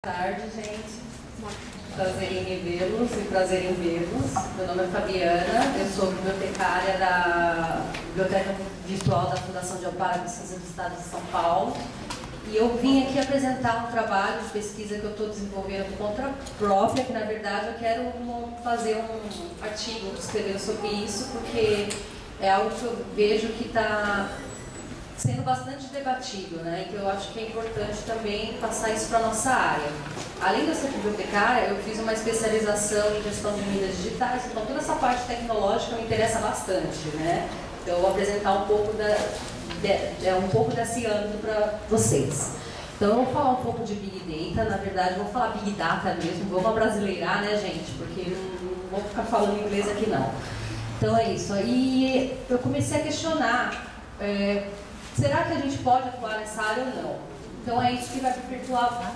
Boa tarde, gente. Prazer em revê-los e prazer em vê-los. Meu nome é Fabiana, eu sou bibliotecária da Biblioteca Virtual da Fundação de Amparo à Pesquisa do Estado de São Paulo. E eu vim aqui apresentar um trabalho de pesquisa que eu estou desenvolvendo por conta própria, que na verdade eu quero fazer um artigo escrevendo sobre isso, porque é algo que eu vejo que está sendo bastante debatido, né? Então eu acho que é importante também passar isso para a nossa área. Além de eu ser bibliotecária, eu fiz uma especialização em gestão de mídias digitais, então toda essa parte tecnológica me interessa bastante, né? Então eu vou apresentar um pouco desse âmbito para vocês. Então eu vou falar um pouco de Big Data, na verdade eu vou falar Big Data mesmo, vamos abrasileirar, né, gente? Porque não vou ficar falando inglês aqui não. Então é isso. Aí eu comecei a questionar, será que a gente pode atuar nessa área ou não? Então é isso que vai perpetuar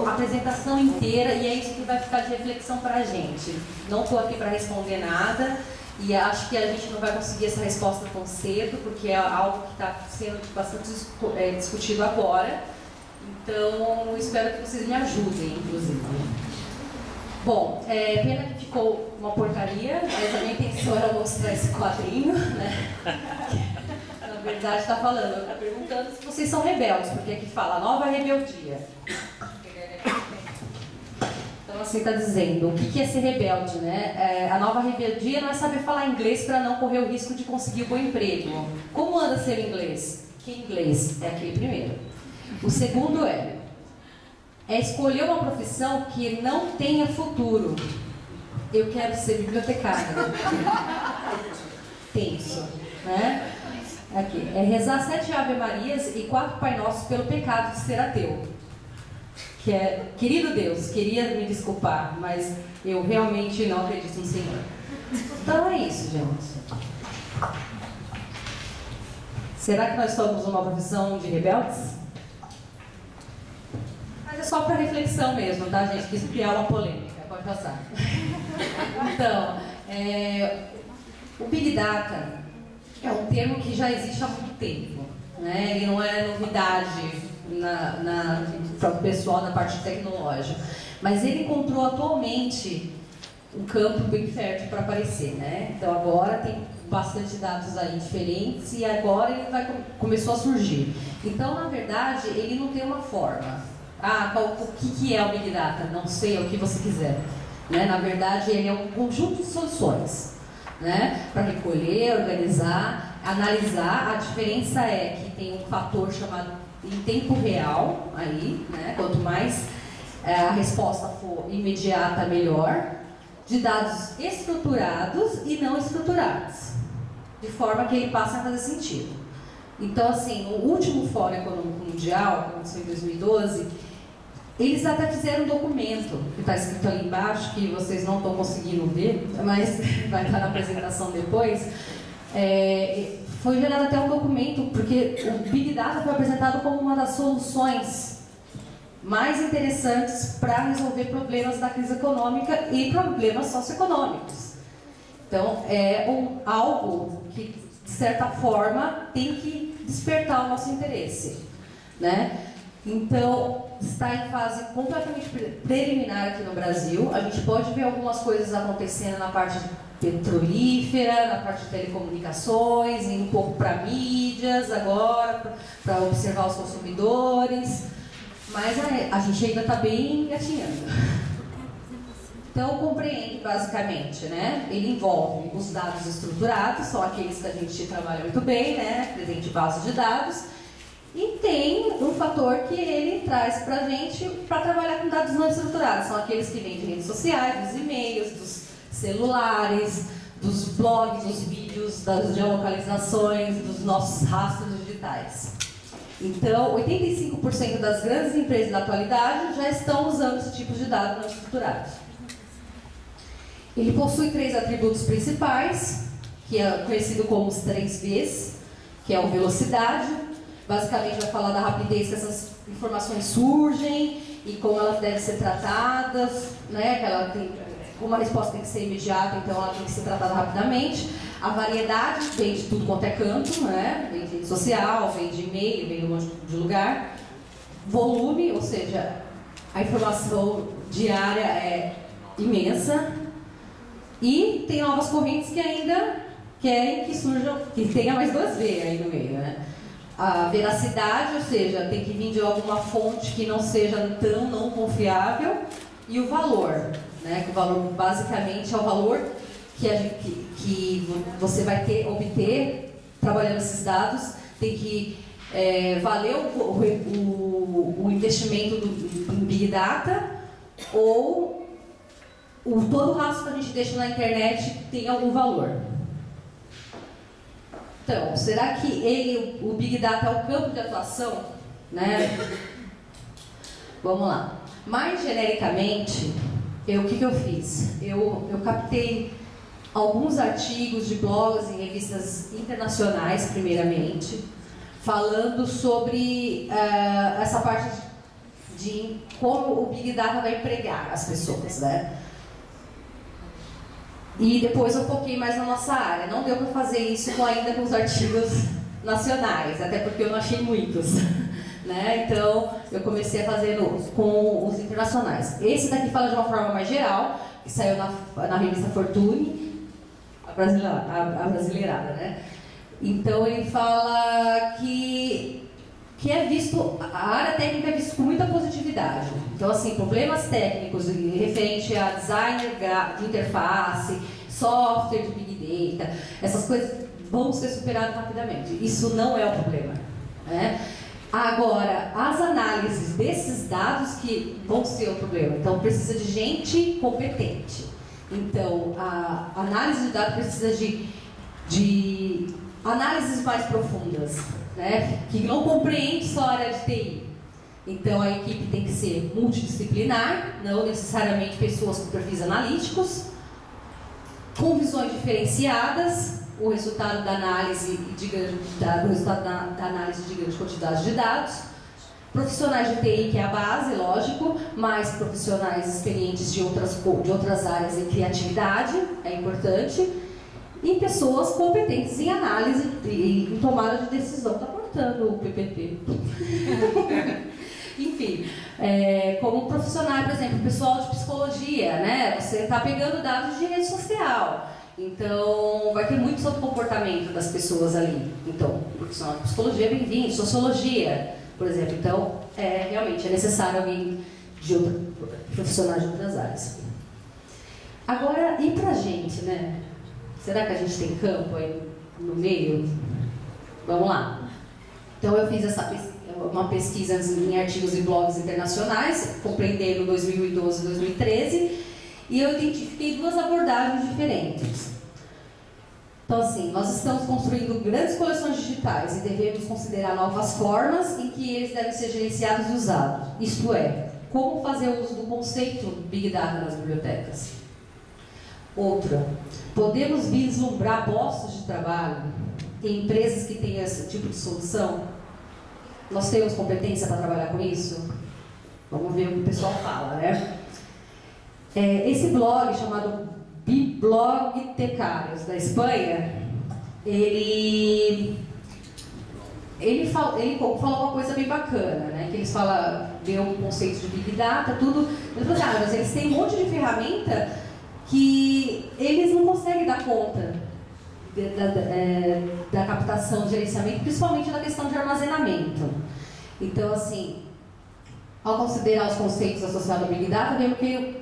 a apresentação inteira e é isso que vai ficar de reflexão para a gente. Não estou aqui para responder nada e acho que a gente não vai conseguir essa resposta tão cedo, porque é algo que está sendo bastante discutido agora. Então espero que vocês me ajudem, inclusive. Bom, pena que ficou uma porcaria, mas a minha intenção era mostrar esse quadrinho, né? Na verdade está falando, está perguntando se vocês são rebeldes, porque aqui fala nova rebeldia. Então assim está dizendo, o que é ser rebelde, né? A nova rebeldia não é saber falar inglês para não correr o risco de conseguir um bom emprego. Como anda ser inglês? Que inglês? É aquele primeiro. O segundo é escolher uma profissão que não tenha futuro. Eu quero ser bibliotecária. Tenso, né? Aqui, rezar 7 Ave Marias e 4 Pai Nossos pelo pecado de ser ateu. Que é, querido Deus, queria me desculpar, mas eu realmente não acredito no Senhor. Então é isso, gente. Será que nós somos uma profissão de rebeldes? Mas é só para reflexão mesmo, tá, gente? Quis criar uma polêmica, pode passar. Então, o Big Data é um termo que já existe há muito tempo, né? Ele não é novidade para o pessoal da parte tecnológica, mas ele encontrou atualmente um campo bem fértil para aparecer, né? Então agora tem bastante dados aí diferentes e agora ele começou a surgir. Então, na verdade, ele não tem uma forma. O que é o Big Data? Não sei, é o que você quiser. Né? Na verdade, ele é um conjunto de soluções, né? Para recolher, organizar, analisar. A diferença é que tem um fator chamado em tempo real, aí, né? Quanto mais a resposta for imediata, melhor, de dados estruturados e não estruturados, de forma que ele passe a fazer sentido. Então, assim, no último Fórum Econômico Mundial, que aconteceu em 2012, eles até fizeram um documento, que está escrito ali embaixo, que vocês não estão conseguindo ver, mas vai estar na apresentação depois. Foi gerado até um documento, porque o Big Data foi apresentado como uma das soluções mais interessantes para resolver problemas da crise econômica e problemas socioeconômicos. Então, algo que, de certa forma, tem que despertar o nosso interesse, né? Então, está em fase completamente preliminar aqui no Brasil. A gente pode ver algumas coisas acontecendo na parte petrolífera, na parte de telecomunicações, e um pouco para mídias agora, para observar os consumidores, mas a gente ainda está bem engatinhando. Então, compreende basicamente, né? Ele envolve os dados estruturados, são aqueles que a gente trabalha muito bem, né? Presente de base de dados. E tem um fator que ele traz para a gente para trabalhar com dados não estruturados. São aqueles que vêm de redes sociais, dos e-mails, dos celulares, dos blogs, dos vídeos, das geolocalizações, dos nossos rastros digitais. Então, 85% das grandes empresas da atualidade já estão usando esse tipo de dados não estruturados. Ele possui 3 atributos principais, que é conhecido como os 3 Vs, que é a velocidade. Basicamente vai falar da rapidez que essas informações surgem e como elas devem ser tratadas, né? Que ela tem, uma resposta tem que ser imediata, então ela tem que ser tratada rapidamente. A variedade vem de tudo quanto é canto, né? Vem de rede social, vem de e-mail, vem de um monte de lugar. Volume, ou seja, a informação diária é imensa e tem novas correntes que ainda querem que surjam, que tenha mais 2V aí no meio, né? A veracidade, ou seja, tem que vir de alguma fonte que não seja tão não confiável, e o valor, né? Que o valor basicamente é o valor que você vai obter trabalhando esses dados, tem que valer o investimento em Big Data, ou todo o rastro que a gente deixa na internet tem algum valor. Então, será que o Big Data é o campo de atuação? Né? Vamos lá. Mais genericamente, o que eu fiz? Eu captei alguns artigos de blogs em revistas internacionais, primeiramente, falando sobre essa parte de como o Big Data vai empregar as pessoas, né? E depois eu foquei mais na nossa área. Não deu para fazer isso ainda com os artigos nacionais, até porque eu não achei muitos. Né? Então, eu comecei a fazer com os internacionais. Esse daqui fala de uma forma mais geral, que saiu na revista Fortune, a brasileirada, né? Então, ele fala que é visto, a área técnica é vista com muita positividade. Então, assim, problemas técnicos referente a design de interface, software de Big Data, essas coisas vão ser superadas rapidamente. Isso não é o problema, né? Agora, as análises desses dados que vão ser o problema. Então, precisa de gente competente. Então, a análise de dados precisa de análises mais profundas, né? Que não compreende só a área de TI. Então, a equipe tem que ser multidisciplinar, não necessariamente pessoas com perfis analíticos, com visões diferenciadas, o resultado da análise de grande quantidade de dados, profissionais de TI, que é a base, lógico, mais profissionais experientes de outras áreas em criatividade, é importante, e pessoas competentes em análise e em tomada de decisão. Está cortando o PPT. Enfim, como profissional, por exemplo, pessoal de psicologia, né? Você está pegando dados de rede social. Então, vai ter muito sobre o comportamento das pessoas ali. Então, profissional de psicologia é bem-vindo, sociologia, por exemplo. Então, realmente é necessário alguém profissionais de outras áreas. Agora, e pra gente, né? Será que a gente tem campo aí no meio? Vamos lá. Então, eu fiz uma pesquisa em artigos e blogs internacionais, compreendendo 2012 e 2013, e eu identifiquei duas abordagens diferentes. Então, assim, nós estamos construindo grandes coleções digitais e devemos considerar novas formas em que eles devem ser gerenciados e usados. Isto é, como fazer uso do conceito Big Data nas bibliotecas. Outra, podemos vislumbrar postos de trabalho em empresas que têm esse tipo de solução? Nós temos competência para trabalhar com isso? Vamos ver o que o pessoal fala, né? Esse blog chamado Bibliotecários da Espanha, ele falou uma coisa bem bacana, né? Que eles deu um conceito de Big Data, tudo. Ele falou assim, mas eles têm um monte de ferramenta que eles não conseguem dar conta da captação, de gerenciamento, principalmente na questão de armazenamento. Então, assim, ao considerar os conceitos associados ao Big Data, vemos que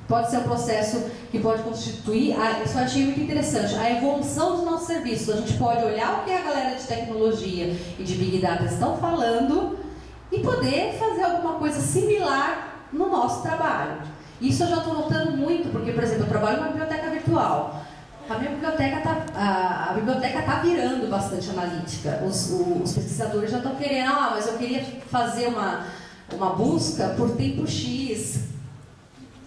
pode ser um processo que pode constituir, isso eu achei muito interessante, a evolução dos nossos serviços. A gente pode olhar o que a galera de tecnologia e de Big Data estão falando e poder fazer alguma coisa similar no nosso trabalho. Isso eu já estou notando muito, porque, por exemplo, eu trabalho numa biblioteca virtual. A biblioteca está virando bastante analítica. Os pesquisadores já estão querendo, mas eu queria fazer uma busca por tempo X,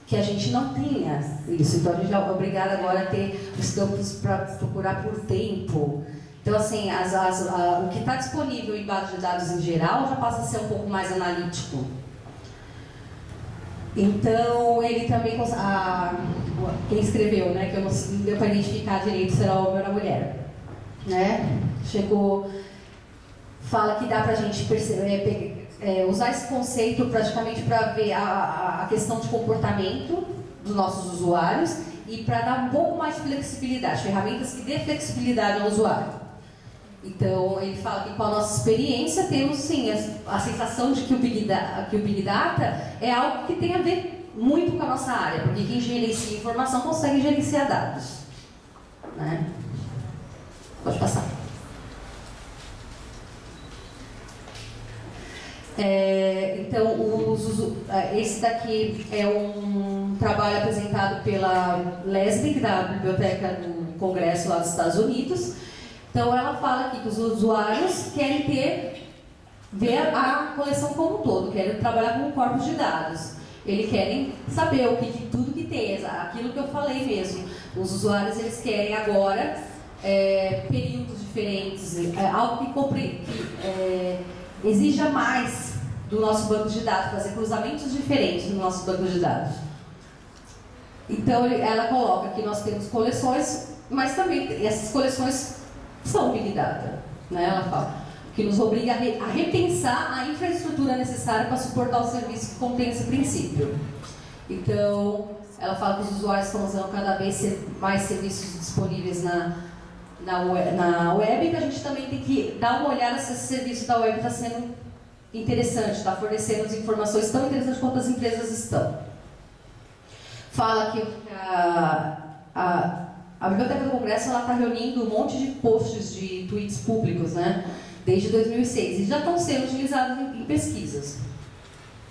que a gente não tinha isso. Então, a gente é obrigado agora a ter os campos para procurar por tempo. Então, assim, o que está disponível em base de dados em geral já passa a ser um pouco mais analítico. Então, ele também... quem escreveu, né, que eu não deu para identificar direito se era homem ou era mulher, né? Fala que dá para a gente usar esse conceito praticamente para ver a questão de comportamento dos nossos usuários e para dar um pouco mais de flexibilidade, ferramentas que dê flexibilidade ao usuário. Então, ele fala que com a nossa experiência temos sim a sensação de que o Big Data é algo que tem a ver muito com a nossa área, porque quem gerencia informação consegue gerenciar dados. Né? Pode passar. Então, esse daqui é um trabalho apresentado pela Leslie, da Biblioteca do Congresso lá dos Estados Unidos. Então, ela fala aqui que os usuários querem ver a coleção como um todo, querem trabalhar com um corpo de dados. Eles querem saber tudo que tem, aquilo que eu falei mesmo. Os usuários, eles querem agora períodos diferentes, algo que exija mais do nosso banco de dados, fazer cruzamentos diferentes no nosso banco de dados. Então, ela coloca que nós temos coleções, mas também essas coleções são Big Data, né? Ela fala que nos obriga a repensar a infraestrutura necessária para suportar o serviço que contém esse princípio. Então, ela fala que os usuários estão usando cada vez mais serviços disponíveis na web, e que a gente também tem que dar uma olhada se esse serviço da web está sendo interessante, está fornecendo as informações tão interessantes quanto as empresas estão. Fala que a Biblioteca do Congresso está reunindo um monte de posts de tweets públicos, né, desde 2006, e já estão sendo utilizados em pesquisas.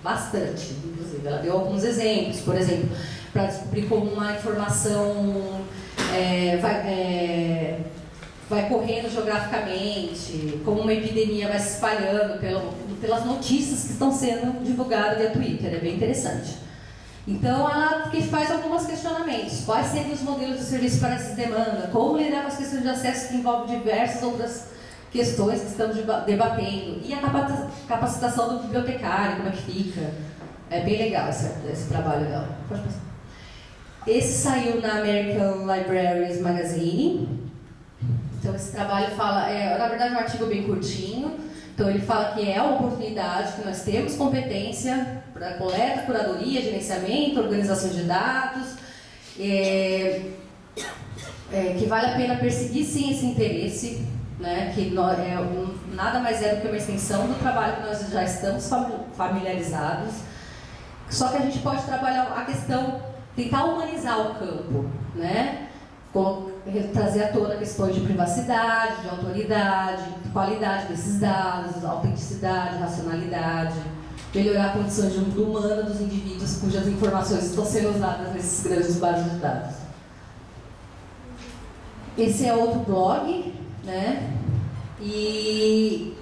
Bastante, inclusive. Ela deu alguns exemplos, por exemplo, para descobrir como uma informação vai correndo geograficamente, como uma epidemia vai se espalhando pelas notícias que estão sendo divulgadas via Twitter. É bem interessante. Então, ela faz alguns questionamentos. Quais seriam os modelos de serviço para essa demanda? Como lidar com as questões de acesso que envolvem diversas outras questões que estamos debatendo? E a capacitação do bibliotecário, como é que fica? É bem legal esse trabalho dela. Pode passar. Esse saiu na American Libraries Magazine. Então, esse trabalho fala... na verdade, é um artigo bem curtinho. Então, ele fala que é uma oportunidade, que nós temos competência para coleta, curadoria, gerenciamento, organização de dados, que vale a pena perseguir, sim, esse interesse, né, que nada mais é do que uma extensão do trabalho que nós já estamos familiarizados, só que a gente pode trabalhar a questão, tentar humanizar o campo, né, trazer à tona questões de privacidade, de autoridade, de qualidade desses dados, autenticidade, racionalidade, melhorar a condição humana dos indivíduos cujas informações estão sendo usadas nesses grandes bases de dados. Esse é outro blog, né? E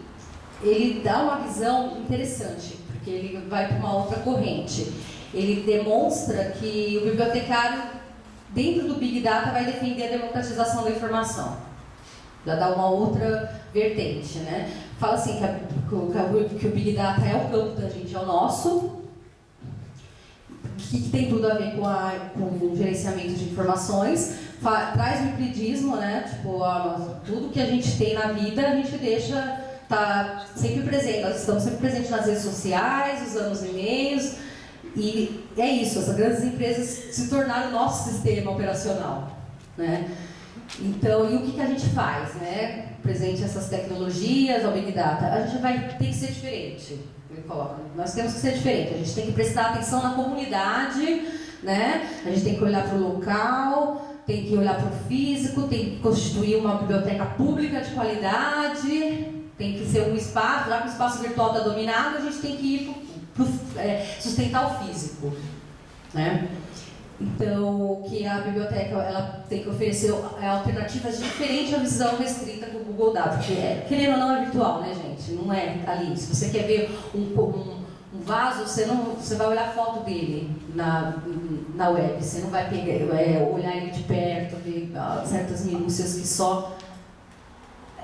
ele dá uma visão interessante, porque ele vai para uma outra corrente. Ele demonstra que o bibliotecário, dentro do Big Data, vai defender a democratização da informação. Já dá uma outra vertente, né? Fala assim que o Big Data é o campo tangente ao nosso, que tem tudo a ver com o gerenciamento de informações, traz o hibridismo, né? Tipo, tudo que a gente tem na vida, a gente deixa, tá sempre presente, nós estamos sempre presentes nas redes sociais, usando os e-mails, e é isso, essas grandes empresas se tornaram o nosso sistema operacional, né? Então, e o que a gente faz, né? Presente essas tecnologias, ao Big Data, a gente vai ter que ser diferente. Ele coloca, nós temos que ser diferente, a gente tem que prestar atenção na comunidade, né? A gente tem que olhar para o local, tem que olhar para o físico, tem que constituir uma biblioteca pública de qualidade, tem que ser um espaço, já que o espaço virtual está dominado, a gente tem que ir sustentar o físico, né? Então, que a biblioteca ela tem que oferecer alternativas diferentes à visão restrita que o Google dá, porque, querendo ou não, é virtual, né, gente? Não é ali. Se você quer ver um vaso, você vai olhar a foto dele na web, você não vai olhar ele de perto, ver certas minúcias que só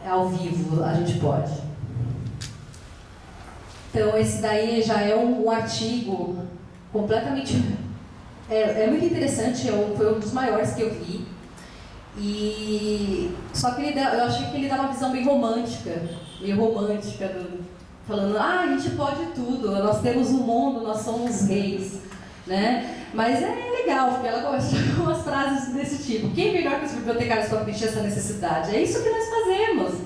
ao vivo a gente pode. Então, esse daí já é um artigo completamente... É muito interessante, foi um dos maiores que eu vi. Só que eu achei que ele dá uma visão meio romântica falando, a gente pode tudo, nós temos o mundo, nós somos reis, né? Mas é legal, porque ela gosta de algumas frases desse tipo. Quem melhor que os bibliotecários para preencher essa necessidade? É isso que nós fazemos.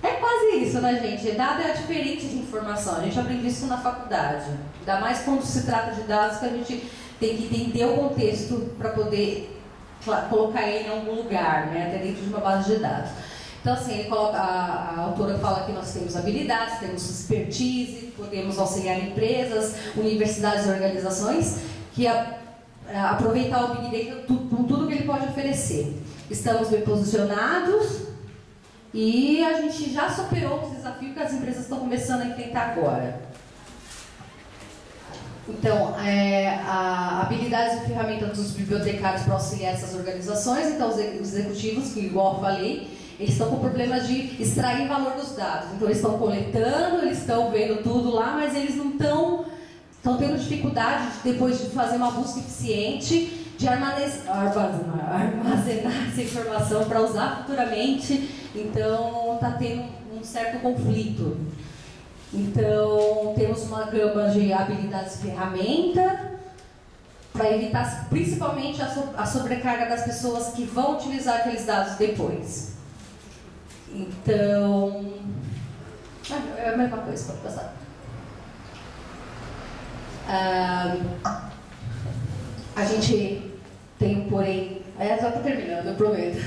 É quase isso, né, gente? Dado é a diferença de informação. A gente aprende isso na faculdade. Ainda mais quando se trata de dados, que a gente tem que entender o contexto para poder colocar ele em algum lugar, né? Até dentro de uma base de dados. Então, assim, ele coloca, a autora fala que nós temos habilidades, temos expertise, podemos auxiliar empresas, universidades e organizações que aproveitar o Big Data com tudo que ele pode oferecer. Estamos bem posicionados e a gente já superou os desafios que as empresas estão começando a enfrentar agora. Então, habilidades e ferramentas dos bibliotecários para auxiliar essas organizações. Então, os executivos, que igual eu falei, eles estão com problemas de extrair valor dos dados. Então, eles estão coletando, eles estão vendo tudo lá, mas eles não estão tendo dificuldade, depois de fazer uma busca eficiente, de armazenar essa informação para usar futuramente. Então, está tendo um certo conflito. Então, temos uma gama de habilidades e ferramenta para evitar, principalmente, a sobrecarga das pessoas que vão utilizar aqueles dados depois. Então, é a mesma coisa, pode passar. A gente tem um porém, já estou terminando, eu prometo.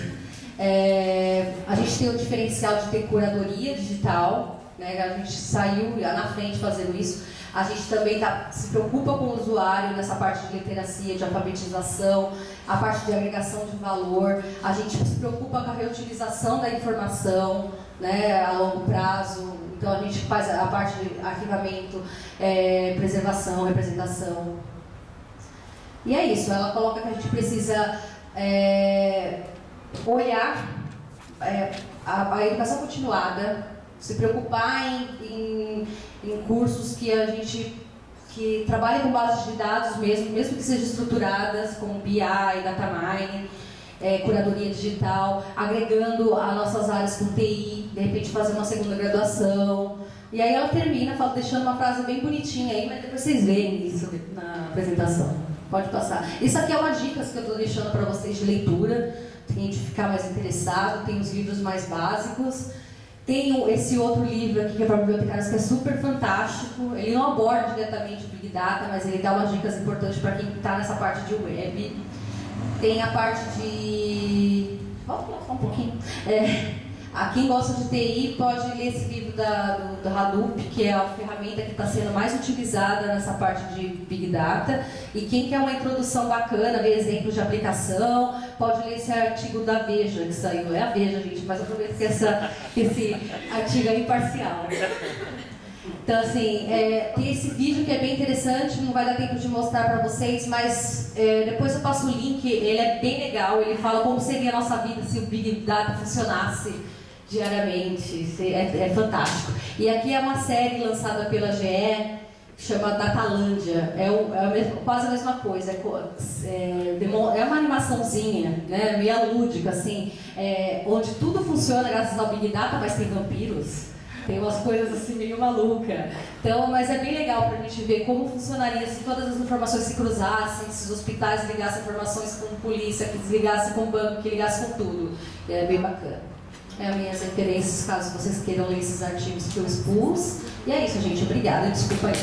A gente tem o diferencial de ter curadoria digital, né? A gente saiu na frente fazendo isso. A gente também se preocupa com o usuário nessa parte de literacia, de alfabetização, a parte de agregação de valor. A gente se preocupa com a reutilização da informação, né, a longo prazo. Então a gente faz a parte de arquivamento, preservação, representação. E é isso, ela coloca que a gente precisa olhar a educação continuada, se preocupar em cursos que trabalhem com bases de dados mesmo que sejam estruturadas, como BI, Data Mining, curadoria digital, agregando as nossas áreas com TI, de repente fazer uma segunda graduação. E aí ela termina deixando uma frase bem bonitinha aí, mas depois vocês veem isso na apresentação. Pode passar. Isso aqui é uma dica que eu estou deixando para vocês de leitura, tem gente ficar mais interessado, tem os livros mais básicos. Tem esse outro livro aqui que é para bibliotecários que é super fantástico. Ele não aborda diretamente o Big Data, mas ele dá umas dicas importantes para quem está nessa parte de web. Tem a parte de... Vamos lá, só um pouquinho. A quem gosta de TI pode ler esse livro do Hadoop, que é a ferramenta que está sendo mais utilizada nessa parte de Big Data. E quem quer uma introdução bacana, ver exemplos de aplicação, pode ler esse artigo da Veja, que saiu. É a Veja, gente, mas eu prometo que esse artigo é imparcial. Então, assim, tem esse vídeo que é bem interessante, não vai dar tempo de mostrar para vocês, mas depois eu passo o link, ele é bem legal, ele fala como seria a nossa vida se o Big Data funcionasse diariamente, é fantástico. E aqui é uma série lançada pela GE, que chama Datalândia, quase a mesma coisa, é uma animaçãozinha, né, meio lúdica, assim, onde tudo funciona graças ao Big Data, mas tem vampiros. Tem umas coisas assim meio maluca. Então, mas é bem legal pra gente ver como funcionaria se todas as informações se cruzassem, se os hospitais ligassem informações com polícia, que desligassem com o banco, que ligassem com tudo. É bem bacana. É as minhas referências, caso vocês queiram ler esses artigos que eu expus. E é isso, gente. Obrigada. Desculpa aí.